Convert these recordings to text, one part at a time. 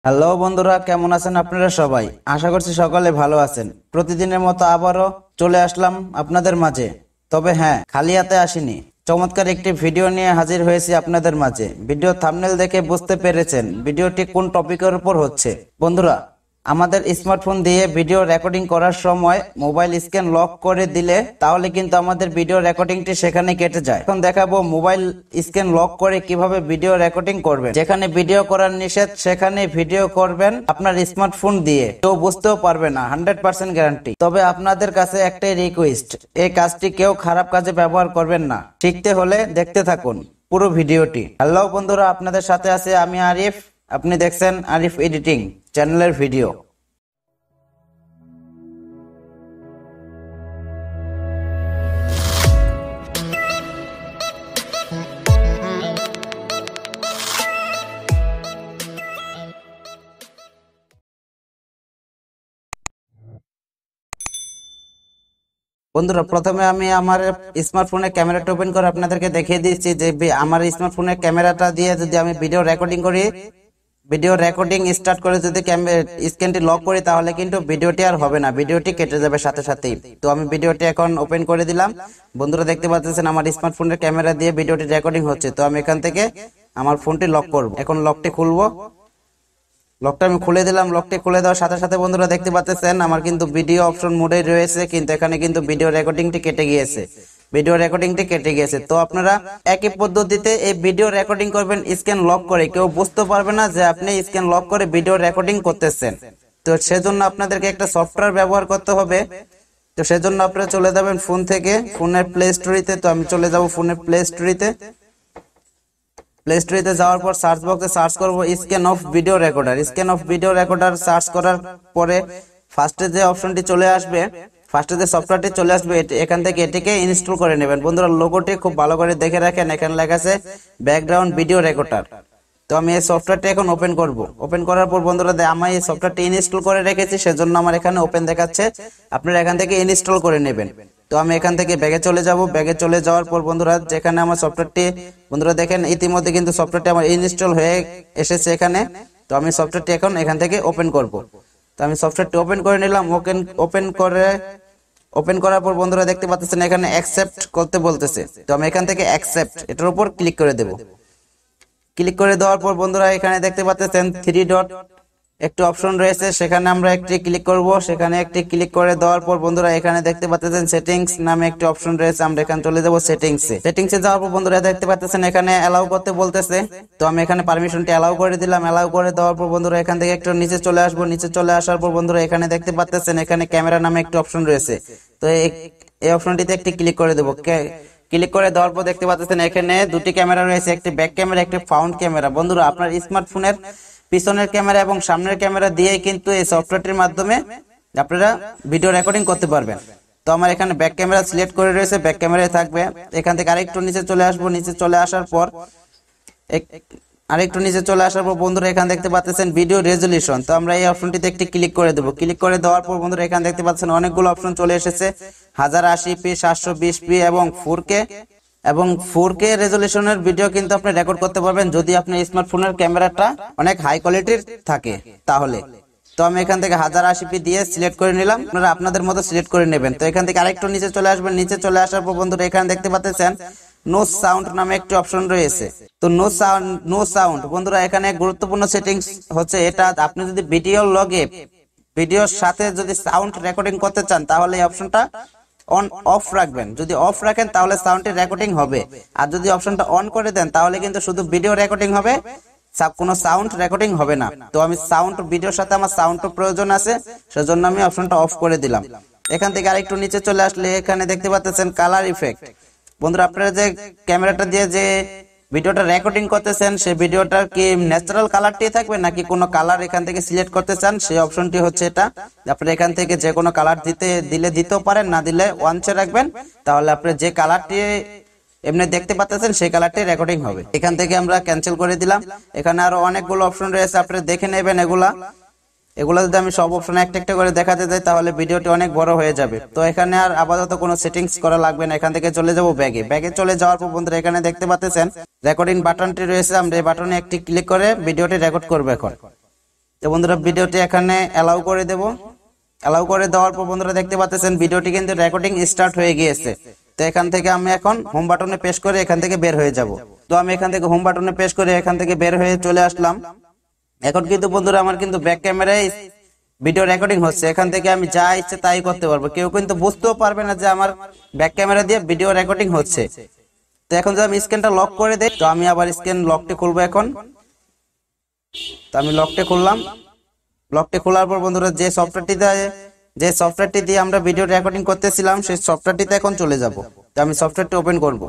Hello বন্ধুরা, কেমন আছেন আপনারা সবাই? আশা করছি সকলে ভালো আছেন। প্রতিদিনের মতো আবারও চলে আসলাম আপনাদের মাঝে। তবে হ্যাঁ, খালি হাতে আসিনি। চমৎকার একটি ভিডিও নিয়ে হাজির হয়েছি আপনাদের মাঝে। ভিডিও থাম্বনেল দেখে বুঝতে পেরেছেন ভিডিওটি কোন টপিকের উপর হচ্ছে। বন্ধুরা, আমাদের স্মার্টফোন দিয়ে ভিডিও রেকর্ডিং করার সময় মোবাইল স্ক্রিন লক করে দিলে তাহলে কিন্তু আমাদের ভিডিও রেকর্ডিংটি সেখানে কেটে যায়। এখন দেখাবো মোবাইল স্ক্রিন লক করে কিভাবে ভিডিও রেকর্ডিং করবেন। যেখানে ভিডিও করার নিষেধ সেখানে ভিডিও করবেন আপনার স্মার্টফোন দিয়ে, কেউ বুঝতেও পারবে না, 100% গ্যারান্টি। তবে আপনাদের কাছে একটাই রিকোয়েস্ট, এই কাজটি কেউ খারাপ কাজে ব্যবহার করবেন না। শিখতে হলে দেখতে থাকুন পুরো ভিডিওটি। হ্যালো বন্ধুরা, আপনাদের সাথে আছে আমি আরিফ। আপনি দেখছেন আরিফ এডিটিং চ্যানেলের ভিডিও। বন্ধুরা, প্রথমে আমি আমার স্মার্টফোনের ক্যামেরাটা ওপেন করে আপনাদেরকে দেখিয়ে দিচ্ছি যে আমার স্মার্টফোনের ক্যামেরাটা দিয়ে যদি আমি ভিডিও রেকর্ডিং করি, ভিডিও রেকর্ডিং স্টার্ট করে যদি স্ক্রিনটি লক করি তাহলে কিন্তু ভিডিওটি আর হবে না, ভিডিওটি কেটে যাবে সাথে সাথেই। তো আমি ভিডিওটি এখন ওপেন করে দিলাম। বন্ধুরা দেখতে পাচ্ছেন আমার স্মার্টফোনের ক্যামেরা দিয়ে ভিডিওটি রেকর্ডিং হচ্ছে। তো আমি এখান থেকে আমার ফোনটি লক করব। এখন লকটি খুলবো। লকটা আমি খুলে দিলাম। লকটি খুলে দেওয়ার সাথে সাথে বন্ধুরা দেখতে পাচ্ছেন আমার কিন্তু ভিডিও অপশন মোডে রয়েছে, কিন্তু এখানে কিন্তু ভিডিও রেকর্ডিংটি কেটে গিয়েছে। ভিডিও রেকর্ডিংটি কেটে গিয়েছে। তো আপনারা একই পদ্ধতিতে এই ভিডিও রেকর্ডিং করবেন স্ক্রিন লক করে, কেউ বুঝতে পারবে না যে আপনি স্ক্রিন লক করে ভিডিও রেকর্ডিং করতেছেন। তো সেজন্য আপনাদেরকে একটা সফটওয়্যার ব্যবহার করতে হবে। তো সেজন্য আপনারা চলে যাবেন ফোন থেকে ফোনের প্লে স্টোরিতে। তো আমি চলে যাব ফোনের প্লে স্টোরিতে। প্লে স্টোরিতে যাওয়ার পর সার্চ বক্সে সার্চ করব scan of video recorder. Scan of video recorder search করার পরে ফার্স্টে যে অপশনটি চলে আসবে, ফার্স্টে যে সফটওয়্যারটি চলে আসবে, এখান থেকে এটিকে ইনস্টল করে নেবেন। বন্ধুরা, লোগোটি খুব ভালো করে দেখে রাখেন, এখানে লেখা আছে ব্যাকগ্রাউন্ড ভিডিও রেকর্ডার। তো আমি এই সফটওয়্যারটি এখন ওপেন করব। ওপেন করার পর বন্ধুরা আমি এই সফটওয়্যারটি ইনস্টল করে রেখেছি, সেজন্য আমার এখানে ওপেন দেখাচ্ছে। আপনারা এখান থেকে ইনস্টল করে নেবেন। তো আমি এখান থেকে ব্যাগে চলে যাব। ব্যাগে চলে যাওয়ার পর বন্ধুরা যেখানে আমার সফটওয়্যারটি, বন্ধুরা দেখেন ইতিমধ্যে কিন্তু সফটওয়্যারটি আমার ইনস্টল হয়ে এসেছে এখানে। তো আমি সফটওয়্যারটি এখন এখান থেকে ওপেন করব। তো আমি সফটওয়্যারটি ওপেন করে নিলাম। ওপেন করার পর বন্ধুরা দেখতে পাচ্ছেন এখানে অ্যাকসেপ্ট করতে বলতেছে। তো আমি এখান থেকে অ্যাকসেপ্ট এটার উপর ক্লিক করে দেব। ক্লিক করে দেওয়ার পর বন্ধুরা এখানে দেখতে পাচ্ছেন 3 ডট একটি অপশন রয়েছে, সেখানে আমরা একটি ক্লিক করব। সেখানে একটি ক্লিক করে দেওয়ার পর বন্ধুরা এখানে দেখতে পাচ্ছেন সেটিংস নামে একটি অপশন রয়েছে, আমরা এখানে চলে যাব সেটিংসে। সেটিংসে যাওয়ার পর বন্ধুরা দেখতে পাচ্ছেন এখানে অ্যালাউ করতে বলতেছে। তো আমি এখানে পারমিশনটি অ্যালাউ করে দিলাম। অ্যালাউ করে দেওয়ার পর বন্ধুরা এখান থেকে একটু নিচে চলে আসবো। নিচে চলে আসার পর বন্ধুরা এখানে দেখতে পাচ্ছেন এখানে ক্যামেরা নামে একটি অপশন রয়েছে। তো এই অপশনটিতে একটি ক্লিক করে দেবো। ক্লিক করে দেওয়ার পর দেখতে পাচ্ছেন এখানে দুটি ক্যামেরা রয়েছে, একটি ব্যাক ক্যামেরা, একটি ফ্রন্ট ক্যামেরা। বন্ধুরা, আপনার স্মার্টফোনের পিছনের ক্যামেরা এবং সামনের ক্যামেরা দিয়ে কিন্তু এই সফটওয়্যারটির মাধ্যমে আপনারা ভিডিও রেকর্ডিং করতে পারবেন। তো আমার এখানে ব্যাক ক্যামেরা সিলেক্ট করে রয়েছে, ব্যাক ক্যামেরায় থাকবে। এখান থেকে আরেকটু নিচে চলে আসবো। নিচে চলে আসার পর বন্ধুরা এখানে দেখতে পাচ্ছেন ভিডিও রেজলিউশন। তো আমরা এই অপশনটিতে একটি ক্লিক করে দেবো। ক্লিক করে দেওয়ার পর বন্ধুরা এখানে দেখতে পাচ্ছেন অনেকগুলো অপশন চলে এসেছে, 1080p, 720p এবং 4K রেজলিউশনের ভিডিও কিন্তু আপনি রেকর্ড করতে পারবেন যদি আপনার স্মার্টফোনের ক্যামেরাটা অনেক হাই কোয়ালিটির থাকে তাহলে। তো আমি এখান থেকে 1080p দিয়ে সিলেক্ট করে নিলাম, আপনারা আপনাদের মতো সিলেক্ট করে নেবেন। তো এখান থেকে আরেকটু নিচে চলে আসবেন। নিচে চলে আসার পর বন্ধুরা এখানে দেখতে পাচ্ছেন নো সাউন্ড নামে একটি অপশন রয়েছে। তো নো সাউন্ড বন্ধুরা এখানে গুরুত্বপূর্ণ সেটিংস হচ্ছে এটা। আপনি যদি ভিডিওর সাথে যদি সাউন্ড রেকর্ডিং করতে চান তাহলে এই অপশনটা অফ রাখবেন। যদি অফ রাখেন তাহলে সাউন্ডটি রেকর্ডিং হবে, আর যদি অপশনটা অন করে দেন তাহলে কিন্তু শুধু ভিডিও রেকর্ডিং হবে, কোনো সাউন্ড রেকর্ডিং হবে না। তো আমি ভিডিওর সাথে আমার সাউন্ডের প্রয়োজন আছে, সেজন্য আমি অপশনটা অফ করে দিলাম। এখান থেকে আরেকটু নিচে চলে আসলে এখানে দেখতে পাচ্ছেন কালার ইফেক্ট। বন্ধুরা, আপনারা যে ক্যামেরাটা দিয়ে যে ভিডিওটা রেকর্ডিং করতেছেন সেই ভিডিওটা কি ন্যাচারাল কালারটি থাকবে নাকি কোনো কালার এখান থেকে সিলেক্ট করতে চান, সেই অপশনটি হচ্ছে এটা। আপনারা এখান থেকে যে কোনো কালার দিতেও পারেন, না দিলে ওয়ানসে রাখবেন, তাহলে আপনি যে কালারটি এমনি দেখতে পাচ্ছেন সেই কালারটি রেকর্ডিং হবে। এখান থেকে আমরা ক্যান্সেল করে দিলাম। এখানে আরো অনেকগুলো অপশন রয়েছে, আপনারা দেখে নেবেন। এগুলা যদি আমি সব অপশন একটা একটা করে দেখাতে যাই তাহলে ভিডিওটি অনেক বড় হয়ে যাবে। তো এখানে আর আপাতত কোনো সেটিংস করা লাগবে না। এখান থেকে চলে যাব ব্যাগে চলে যাওয়ার পর বন্ধুরা এখানে দেখতে পাচ্ছেন রেকর্ডিং বাটনটি রয়েছে, আমরা এই বাটনে একটি ক্লিক করে ভিডিওটি রেকর্ড করব। এখন তো বন্ধুরা ভিডিওটি এখানে অ্যালাউ করে দেব। অ্যালাউ করে দেওয়ার পর বন্ধুরা দেখতে পাচ্ছেন ভিডিওটি কিন্তু রেকর্ডিং স্টার্ট হয়ে গিয়েছে। তো এখান থেকে আমি এখন হোম বাটনে প্রেস করে এখান থেকে বের হয়ে যাব। তো আমি এখান থেকে হোম বাটনে প্রেস করে এখান থেকে বের হয়ে চলে আসলাম। এখন কিন্তু বন্ধুরা আমার কিন্তু ব্যাক ক্যামেরায় ভিডিও রেকর্ডিং হচ্ছে। এখান থেকে আমি যা ইচ্ছে তাই করতে পারবো, কেউ কিন্তু বুঝতেও পারবে না যে আমার ব্যাক ক্যামেরা দিয়ে ভিডিও রেকর্ডিং হচ্ছে। তো এখন যদি আমি স্ক্রিনটা লক করে দেই, তো আমি আবার স্ক্রিন লকটি খুলবো এখন। তো আমি লকটি খুললাম। লকটি খোলার পর বন্ধুরা যে সফটওয়্যারটি দিয়ে আমরা ভিডিও রেকর্ডিং করতেছিলাম সেই সফটওয়্যারটিতে এখন চলে যাব। তো আমি সফটওয়্যারটি ওপেন করব।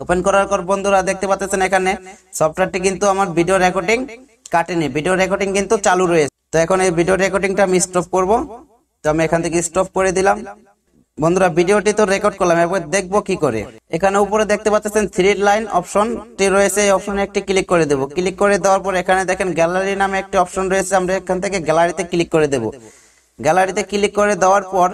ওপেন করার পর বন্ধুরা দেখতে পাচ্ছেন এখানে সফটওয়্যারটি কিন্তু আমার ভিডিও রেকর্ডিং কাটেনি, ভিডিও রেকর্ডিং কিন্তু চালু রয়েছে। তো এখন এই ভিডিও রেকর্ডিংটা আমি স্টপ করব। তো আমি এখান থেকে স্টপ করে দিলাম। বন্ধুরা ভিডিওটি তো রেকর্ড করলাম, এবার দেখবো কি করে। এখানে উপরে দেখতে পাচ্ছেন 3 লাইন অপশনটি রয়েছে, এই অপশনে একটি ক্লিক করে দেব। ক্লিক করে দেওয়ার পর এখানে দেখেন গ্যালারি নামে একটি অপশন রয়েছে, আমরা এখান থেকে গ্যালারিতে ক্লিক করে দেব। গ্যালারিতে ক্লিক করে দেওয়ার পর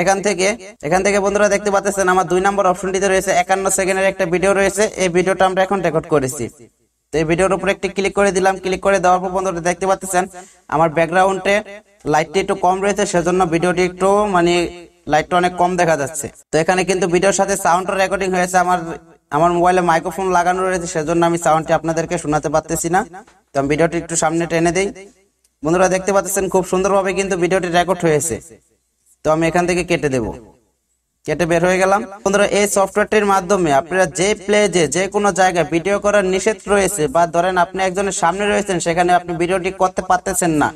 এখান থেকে বন্ধুরা দেখতে পাচ্ছেন আমার 2 নম্বর অপশনটিতে রয়েছে 51 সেকেন্ডের একটা ভিডিও রয়েছে। এই ভিডিওটা আমরা এখন রেকর্ড করেছি। তো এই ভিডিওর উপরে একটি ক্লিক করে দিলাম। ক্লিক করে দেওয়ার পর বন্ধুরা দেখতে পাচ্ছেন আমার ব্যাকগ্রাউন্ডে লাইটটি একটু কম রয়েছে, সেজন্য ভিডিওটি একটু লাইটটা অনেক কম দেখা যাচ্ছে। তো এখানে কিন্তু ভিডিওর সাথে সাউন্ডটা রেকর্ডিং হয়েছে। আমার মোবাইলে মাইক্রোফোন লাগানো রয়েছে, সেজন্য আমি সাউন্ডটি আপনাদেরকে শোনাতে পারতেছি না। তো আমি ভিডিওটি একটু সামনে টেনে দেই। বন্ধুরা দেখতে পাচ্ছেন খুব সুন্দরভাবে কিন্তু ভিডিওটি রেকর্ড হয়েছে। তো আমি এখান থেকে কেটে দেব। কেটে বের হয়ে গেলাম। বন্ধুরা এই সফটওয়্যারটির মাধ্যমে আপনারা যে প্লেজে যে কোনো জায়গায় ভিডিও করার নিষেধ রয়েছে, বা ধরেন আপনি একজনের সামনে রয়েছেন, সেখানে আপনি ভিডিওটি করতে পারতেছেন না,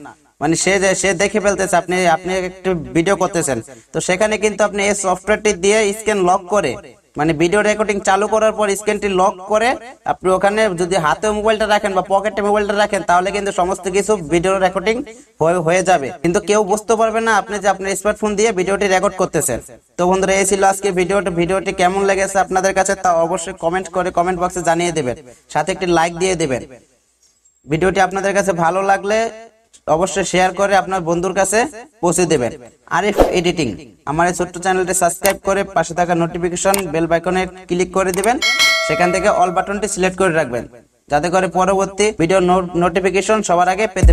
সে দেখে ফেলতেছে আপনি একটু ভিডিও করতেছেন, তো সেখানে কিন্তু আপনি এই সফটওয়্যারটি দিয়ে স্ক্রিন লক করে ভিডিও রেকর্ডিং চালু করার পর স্ক্রিনটি লক করে আপনি ওখানে যদি হাতে মোবাইলটা রাখেন বা পকেটে মোবাইলটা রাখেন, তাহলে কিন্তু সমস্ত কিছু ভিডিও রেকর্ডিং হয়ে যাবে, কিন্তু কেউ বুঝতে পারবে না আপনি যে আপনার স্মার্টফোন দিয়ে ভিডিওটি রেকর্ড করতেছেন। তো বন্ধুরা এই ছিল আজকে ভিডিওটি কেমন লেগেছে আপনাদের কাছে তা অবশ্যই কমেন্ট বক্সে জানিয়ে দেবেন, সাথে একটি লাইক দিয়ে দেবেন। ভিডিওটি আপনাদের কাছে ভালো লাগলে অবশ্যই শেয়ার করে আপনার বন্ধুর কাছে পৌঁছে দেবেন। আরিফ এডিটিং আমার এই ছোট্ট চ্যানেলটি সাবস্ক্রাইব করে পাশে থাকা নোটিফিকেশন বেল আইকনে ক্লিক করে দিবেন, সেখান থেকে অল বাটনটি সিলেক্ট করে রাখবেন, যাতে করে পরবর্তী ভিডিও নোটিফিকেশন সবার আগে পেতে